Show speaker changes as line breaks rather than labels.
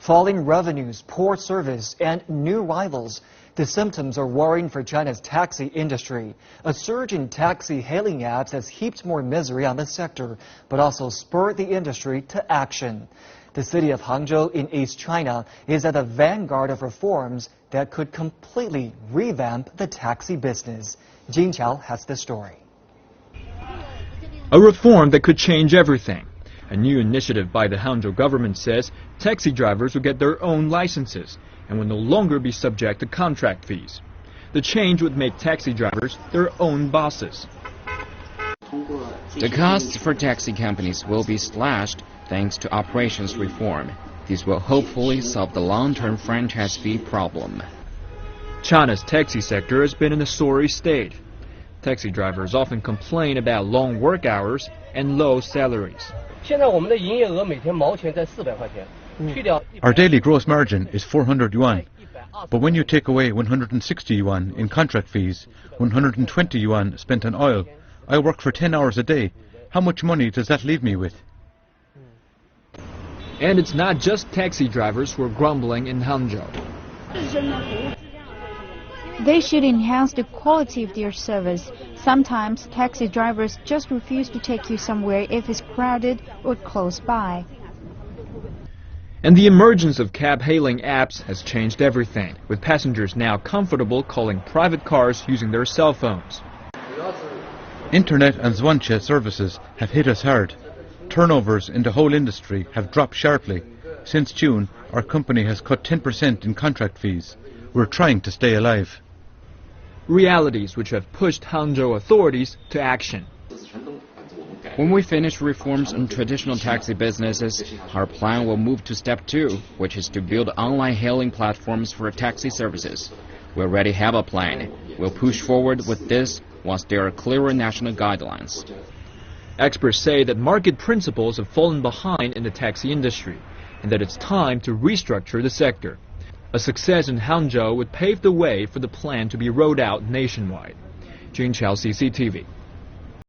Falling revenues, poor service, and new rivals. The symptoms are worrying for China's taxi industry. A surge in taxi hailing apps has heaped more misery on the sector, but also spurred the industry to action. The city of Hangzhou in East China is at the vanguard of reforms that could completely revamp the taxi business. Jin Qiao has the story.
A reform that could change everything. A new initiative by the Hangzhou government says taxi drivers will get their own licenses and will no longer be subject to contract fees. The change would make taxi drivers their own bosses.
The costs for taxi companies will be slashed thanks to operations reform. This will hopefully solve the long-term franchise fee problem.
China's taxi sector has been in a sorry state. Taxi drivers often complain about long work hours and low salaries.
Our daily gross margin is 400 yuan. But when you take away 160 yuan in contract fees, 120 yuan spent on oil, I work for 10 hours a day. How much money does that leave me with?
And it's not just taxi drivers who are grumbling in Hangzhou.
They should enhance the quality of their service. Sometimes taxi drivers just refuse to take you somewhere if it's crowded or close by.
And the emergence of cab-hailing apps has changed everything, with passengers now comfortable calling private cars using their cell phones.
Internet and zwanche services have hit us hard. Turnovers in the whole industry have dropped sharply. Since June, our company has cut 10% in contract fees. We're trying to stay alive.
Realities which have pushed Hangzhou authorities to action.
When we finish reforms in traditional taxi businesses, our plan will move to step 2, which is to build online hailing platforms for taxi services. We already have a plan. We'll push forward with this once there are clearer national guidelines.
Experts say that market principles have fallen behind in the taxi industry and that it's time to restructure the sector. A success in Hangzhou would pave the way for the plan to be rolled out nationwide. Jin Qiao, CCTV.